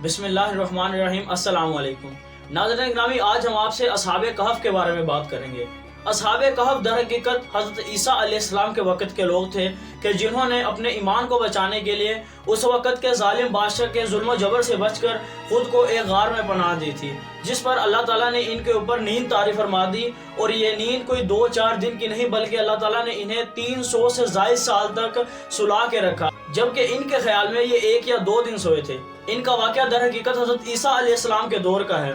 बिस्मिल्लाहिर्रहमानिर्रहीम। अस्सलाम वालेकुम। नाज़रीन ग्रामी, आज हम आपसे असहाबे कहफ के बारे में बात करेंगे। असहाबे कहफ दर हकीकत हज़रत ईसा अलैहिस्सलाम के वक़्त के लोग थे कि जिन्होंने अपने ईमान को बचाने के लिए उस वक़्त के ज़ालिम बादशाह के जुल्म जबर से बचकर ख़ुद को एक गार में पनाह दी थी, जिस पर अल्लाह ताला ने इनके ऊपर नींद तारी फरमा दी। और ये नींद कोई 2-4 दिन की नहीं, बल्कि अल्लाह ताला ने इन्हें 300 से ज़ायद साल तक सुला के रखा, जबकि इनके ख्याल में ये 1 या 2 दिन सोए थे। इनका वाक़या दर हकीकत हज़रत ईसा अलैहिस्सलाम के दौर का है।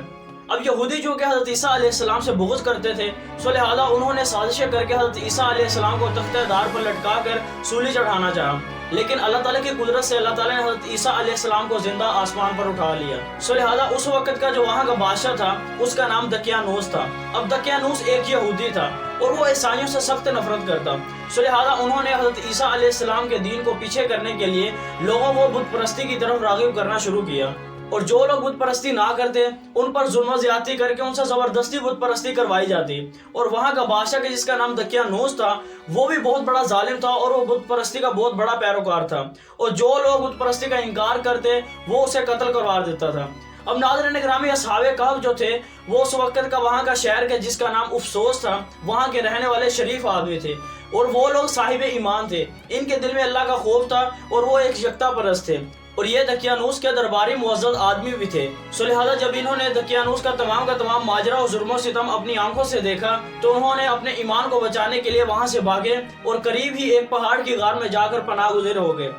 अब यहूदी जो कि हज़रत ईसा अलैहिस्सलाम से बुग़्ज़ करते थे, सो लिहाजा उन्होंने साजिशें करके हज़रत ईसा अलैहिस्सलाम को तख्ते दार पर लटका कर सूली चढ़ाना चाहा, लेकिन अल्लाह ताला की कुदरत से अल्लाह ताला ने हज़रत ईसा अलैहिस्सलाम को ज़िंदा आसमान पर उठा लिया। सो लिहाजा उस वक़्त का जो वहाँ का बादशाह था, उसका नाम दकियानूस था। अब दकियानूस एक यहूदी था और वो ईसाइयों से सख्त नफरत करता। सो लिहाजा उन्होंने हज़रत ईसा अलैहिस्सलाम के दीन को पीछे करने के लिए लोगों को बुत परस्ती की तरफ राग़िब करना शुरू किया, और जो लोग बुत परस्ती ना करते उन पर जुल्म ज़्यादती करके उनसे ज़बरदस्ती बुत परस्ती करवाई जाती। और वहाँ का बादशाह के जिसका नाम दकियानूस था, वो भी बहुत बड़ा जालिम था और वो बुत परस्ती का बहुत बड़ा पैरोकार था, और जो लोग बुत परस्ती का इनकार करते वो उसे कत्ल करवा देता था। अब नाज़रीन ग्रामी, असहाबे कहफ जो थे वो उस वक़्त का वहाँ का शहर के जिसका नाम अफसोस था, वहाँ के रहने वाले शरीफ आदमी थे, और वो लोग साहिब ईमान थे। इनके दिल में अल्लाह का खौफ था और वो एक यकता परस्त थे, और ये दकियानूस के दरबारी मुअज़्ज़ज़ आदमी भी थे। सो लिहाजा जब इन्होंने दकियानूस का तमाम माजरा और जुल्म सितम अपनी आंखों से देखा, तो उन्होंने अपने ईमान को बचाने के लिए वहाँ से भागे और करीब ही एक पहाड़ की गार में जाकर पनाह गुज़र हो गए।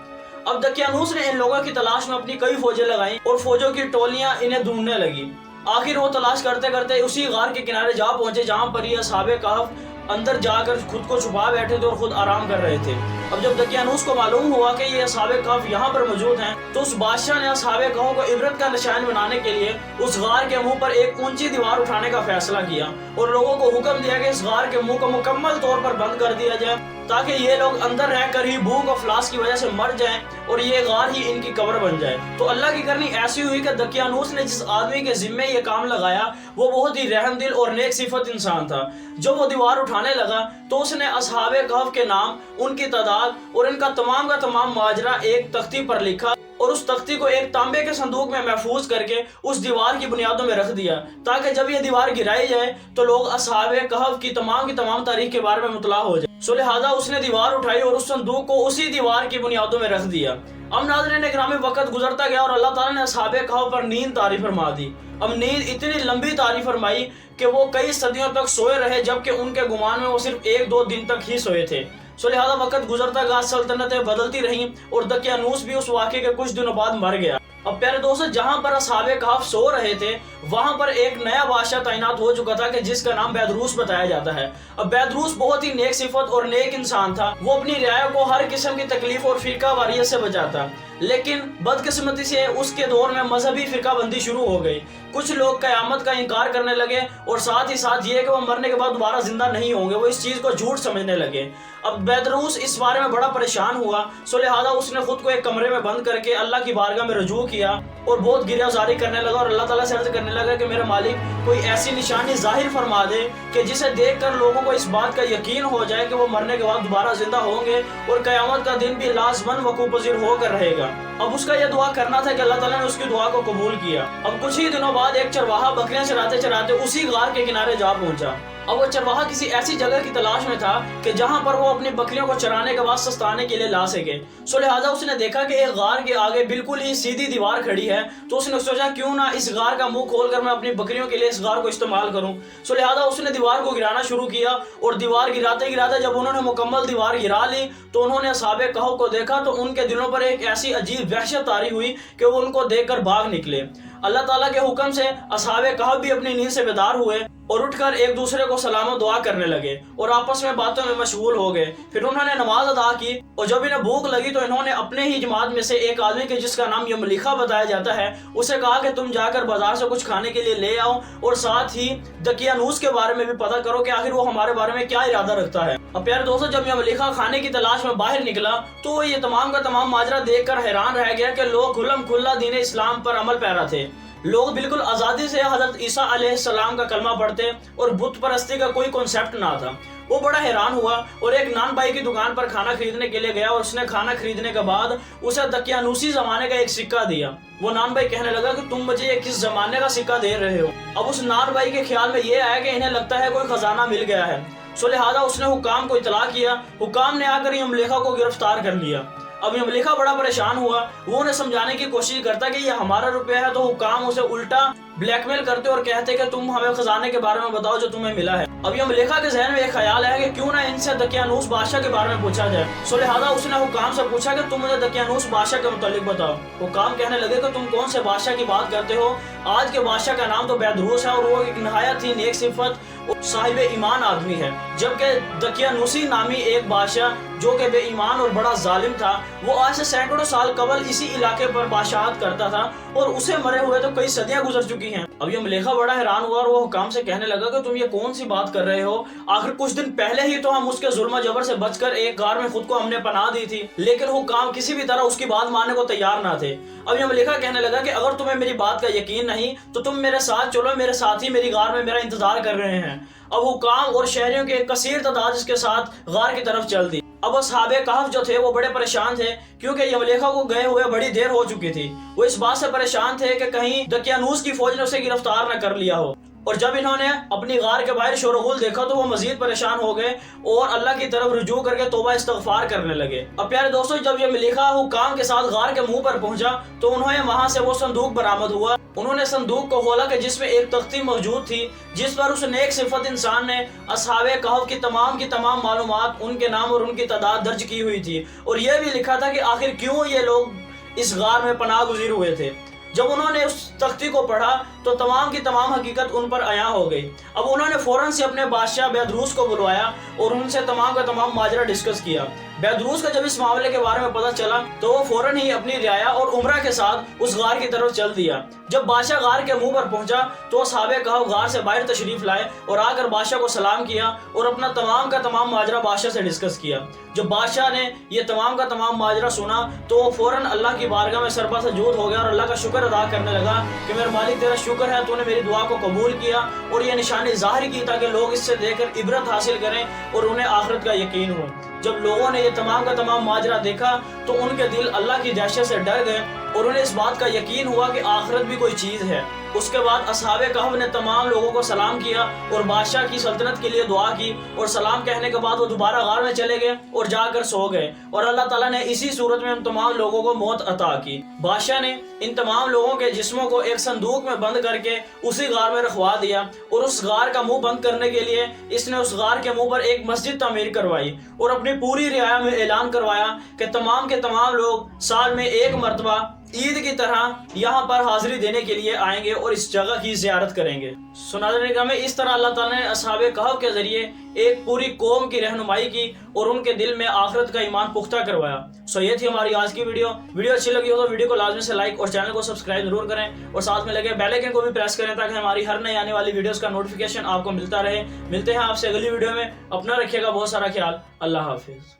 अब दकियानूस ने इन लोगों की तलाश में अपनी कई फौजें लगाई और फौजों की टोलियां इन्हें ढूंढने लगी। आखिर वो तलाश करते करते उसी गार के किनारे जा पहुंचे जहां पर ये असहाबे कहफ अंदर जाकर खुद को छुपा बैठे थे और खुद आराम कर रहे थे। अब जब दकियानूस को मालूम हुआ कि ये असहाबे कहफ यहाँ पर मौजूद हैं, तो उस बादशाह ने असहाबे कहफ को इबरत का निशान बनाने के लिए उस गार के मुंह पर एक ऊंची दीवार उठाने का फैसला किया और लोगों को हुक्म दिया कि इस गार के मुंह को मुकम्मल तौर पर बंद कर दिया जाए, ताकि ये लोग अंदर रहकर ही भूख और अफलास की वजह से मर जाएं और ये गार ही इनकी कब्र बन जाए। तो अल्लाह की करनी ऐसी हुई कि दकियानूस ने जिस आदमी के जिम्मे ये काम लगाया वो बहुत ही रहमदिल और नेक सिफत इंसान था। जब वो दीवार उठाने लगा तो उसने असहाबे कहफ के नाम, उनकी तादाद और इनका तमाम माजरा एक तख्ती पर लिखा और उस तख्ती को एक तांबे के संदूक में महफूज करके उस दीवार की बुनियादों में रख दिया, ताकि जब ये दीवार गिराई जाए तो लोग असहाबे कहफ की तमाम तारीख के बारे में मुतला हो जाए। सो लिहाजा उसने दीवार उठाई और उस संदूक को उसी दीवार की बुनियादों में रख दिया। अब नाज़रीन ग्रामी, वक्त गुजरता गया और अल्लाह ताला ने असहाबे कहफ पर नींद तारी फरमा दी। अब नींद इतनी लंबी तारी फरमाई कि वो कई सदियों तक सोए रहे, जबकि उनके गुमान में वो सिर्फ 1-2 दिन तक ही सोए थे। सो लिहाजा वक्त गुजरता गया, सल्तनतें बदलती रहीं और दकियानूस भी उस वाक़े के कुछ दिनों बाद मर गया। अब प्यारे दोस्तों, जहाँ पर असहाबे कहफ सो रहे थे वहाँ पर एक नया बादशाह तैनात हो चुका था कि जिसका नाम बैदरूस बताया जाता है। अब बैदरूस बहुत ही नेक सिफत और नेक इंसान था। वो अपनी रियाया को हर किस्म की तकलीफ और फिरका वारियत से बचाता, लेकिन बदकिस्मती से उसके दौर में मजहबी फिरका बंदी शुरू हो गई। कुछ लोग क़यामत का इनकार करने लगे और साथ ही साथ ये कि वो मरने के बाद दोबारा जिंदा नहीं होंगे, वो इस चीज़ को झूठ समझने लगे। अब बैदरूस इस बारे में बड़ा परेशान हुआ, सो लिहाजा उसने खुद को एक कमरे में बंद करके अल्लाह की बारगाह में रुजू किया और बहुत गिरियाजारी करने लगा और अल्लाह ताला से अर्ज करने लगा कि मेरे मालिक, कोई ऐसी निशानी जाहिर फरमा दे कि जिसे देखकर लोगों को इस बात का यकीन हो जाए कि वो मरने के बाद दोबारा जिंदा होंगे और क़यामत का दिन भी लाज़मन वकूअ पज़ीर होकर रहेगा। अब उसका यह दुआ करना था कि अल्लाह ताला ने उसकी दुआ को कबूल किया। अब कुछ ही दिनों बाद एक चरवाहा बकरियां चराते चराते उसी गार के किनारे जा पहुंचा। अब वो चरवाहा किसी ऐसी जगह की तलाश में था कि जहां पर वो अपनी बकरियों को चराने के बाद सस्ताने के लिए ला सके। सो लिहाजा उसने देखा कि एक गार के आगे बिल्कुल ही सीधी दीवार खड़ी है, तो उसने सोचा क्यों ना इस गार का मुंह खोलकर मैं अपनी बकरियों के लिए इस गार को इस्तेमाल करूं। सो लिहाजा उसने दीवार को गिराना शुरू किया और दीवार गिराते गिराते जब उन्होंने मुकम्मल दीवार गिरा ली तो उन्होंने असहाबे कहफ को देखा, तो उनके दिलों पर एक ऐसी अजीब वहशत तारी हुई कि वो उनको देखकर भाग निकले। अल्लाह ताला के हुक्म से असहाबे कहफ भी अपनी नींद से बेदार हुए और उठकर एक दूसरे को सलाम और दुआ करने लगे और आपस में बातों में मशगूल हो गए। फिर उन्होंने नमाज अदा की और जब इन्हें भूख लगी तो इन्होंने अपने ही जमात में से एक आदमी के जिसका नाम यमलीखा बताया जाता है, उसे कहा कि तुम जाकर बाजार से कुछ खाने के लिए ले आओ और साथ ही दकियानूस के बारे में भी पता करो कि आखिर वो हमारे बारे में क्या इरादा रखता है। अब प्यारे दोस्तों, जब यमलीखा खाने की तलाश में बाहर निकला तो वो ये तमाम का तमाम माजरा देखकर हैरान रह गया कि लोग खुल्लम खुल्ला दीन इस्लाम पर अमल पैरा थे। लोग बिल्कुल आज़ादी से हजरत ईसा अलैहिस्सलाम का कलमा पढ़ते और बुत परस्ती का कोई कॉन्सेप्ट ना था। वो बड़ा हैरान हुआ और एक नान भाई की दुकान पर खाना खरीदने के लिए गया और उसने खाना खरीदने के बाद उसे दकियानूसी जमाने का एक सिक्का दिया। वो नान भाई कहने लगा कि तुम मुझे ये किस जमाने का सिक्का दे रहे हो। अब उस नान भाई के ख्याल में ये आया कि इन्हें लगता है कोई खजाना मिल गया है, सो लिहाजा उसने हुकाम को इतला किया। हुकाम ने आकर यमलेखा को गिरफ्तार कर लिया। अब यमलेखा बड़ा परेशान हुआ, वो उन्हें समझाने की कोशिश करता कि ये हमारा रुपया है, तो हुकाम उसे उल्टा ब्लैकमेल करते और कहते कि तुम हमें खजाने के बारे में बताओ जो तुम्हें मिला है। अब यमलेखा के जहन में एक ख्याल है कि क्यों ना इनसे दकियानूस बादशाह के बारे में पूछा जाए। सो लिहाजा उसने हुकाम से पूछा कि तुम मुझे दकियानूस बादशाह के मुतालिक बताओ। हुकाम कहने लगे कि तुम कौन से बादशाह की बात करते हो, आज के बादशाह का नाम तो बैदरूस है और वो एक नहायत ही नेक सिफत साहिब ईमान आदमी है, जबकि दकियानूसी नामी एक बादशाह जो कि बेईमान और बड़ा जालिम था, वो आज से सैकड़ों साल कबल इसी इलाके पर बादशाहत करता था और उसे मरे हुए तो कई सदियां गुजर चुकी हैं। अब यमलेखा बड़ा हैरान हुआ और वो हुकाम से कहने लगा कि तुम ये कौन सी बात कर रहे हो, आखिर कुछ दिन पहले ही तो हम उसके जुल्म जबर से बचकर एक गार में खुद को हमने पनाह दी थी, लेकिन हुकाम किसी भी तरह उसकी बात मानने को तैयार ना थे। अब यमलेखा कहने लगा कि अगर तुम्हें मेरी बात का यकीन नहीं तो तुम मेरे साथ चलो, मेरे साथी मेरी गार में मेरा इंतजार कर रहे हैं। अब हुकाम और शहरियों की एक कसीर तादाद इसके साथ गार की तरफ चल दी। अब असहाबे कहफ जो थे वो बड़े परेशान थे, क्योंकि यमलेखा को गए हुए बड़ी देर हो चुकी थी। वो इस बात से परेशान थे कि कहीं दकियानूस की फौज ने उसे गिरफ्तार न कर लिया हो। और जब इन्होंने अपनी गार के बाहर शोरगुल देखा तो वो मजीद परेशान हो गए और अल्लाह की तरफ रुजू करके तौबा इस्तगफार करने लगे। अब प्यारे दोस्तों, जब यमलेखा हुकाम के साथ गार के मुंह पर पहुंचा तो उन्हें वहां से वो संदूक बरामद हुआ। उन्होंने संदूक को खोला कि जिसमें एक तख्ती मौजूद थी जिस पर उस नेक सिफत इंसान ने असहाबे कहफ की तमाम मालूमात, उनके नाम और उनकी तादाद दर्ज की हुई थी और यह भी लिखा था कि आखिर क्यों ये लोग इस गार में पनाह गुज़ीर हुए थे। जब उन्होंने उस तख्ती को पढ़ा तो तमाम की तमाम हकीकत उन पर आया हो गई। अब उन्होंने फौरन से अपने बादशाह बैदरूस को बुलवाया और उनसे तमाम का तमाम माजरा डिस्कस किया। बैदरूस का जब इस मामले के बारे में पता चला तो वो फौरन ही अपनी रियाया और उमरा के साथ उस गार की तरफ चल दिया। जब बादशाह गार के मुंह पर पहुंचा तो असहाबे कहफ गार से बाहर तशरीफ लाए और आकर बादशाह को सलाम किया और अपना तमाम का तमाम माजरा बादशाह से डिस्कस किया। जब बादशाह ने ये तमाम का तमाम माजरा सुना तो वो फौरन अल्लाह की बारगाह में सरबा सजूद हो गया और अल्लाह का शुक्र अदा करने लगा कि मेरे मालिक तेरा शुक्र है, तूने मेरी दुआ को कबूल किया और ये निशानी जाहिर की ताकि लोग इससे देखकर इबरत हासिल करें और उन्हें आखिरत का यकीन हो। जब लोगों ने ये तमाम का तमाम माजरा देखा तो उनके दिल अल्लाह की दहशत से डर गए और उन्हें इस बात का यकीन हुआ कि आखिरत भी कोई चीज़ है। उसके बाद असहाबे कहफ ने तमाम लोगों को सलाम किया और बादशाह की सल्तनत के लिए दुआ की और सलाम कहने के बाद वो दोबारा गार में चले गए और जाकर सो गए और अल्लाह ताला ने इसी सूरत में उन तमाम लोगों को मौत अता की। बादशाह ने इन तमाम लोगों के जिस्मों को एक संदूक में बंद करके उसी गार में रखवा दिया और उस गार का मुंह बंद करने के लिए इसने उस गार के मुंह पर एक मस्जिद तामीर करवाई और अपनी पूरी रियाया में ऐलान करवाया कि तमाम के तमाम लोग साल में एक मरतबा ईद की तरह यहाँ पर हाजिरी देने के लिए आएंगे और इस जगह की ज़ियारत करेंगे। सुनाज़रीन में इस तरह अल्लाह ताला ने असहाबे कहफ के ज़रिए एक पूरी कौम की रहनुमाई की और उनके दिल में आखिरत का ईमान पुख्ता करवाया। सो ये थी हमारी आज की वीडियो अच्छी लगी हो तो वीडियो को लाजमी से लाइक और चैनल को सब्सक्राइब जरूर करें और साथ में लगे बेल आइकन को भी प्रेस करें ताकि हमारी हर नई आने वाली वीडियोस का नोटिफिकेशन आपको मिलता रहे। मिलते हैं आपसे अगली वीडियो में। अपना रखिएगा बहुत सारा ख्याल। अल्लाह हाफिज़।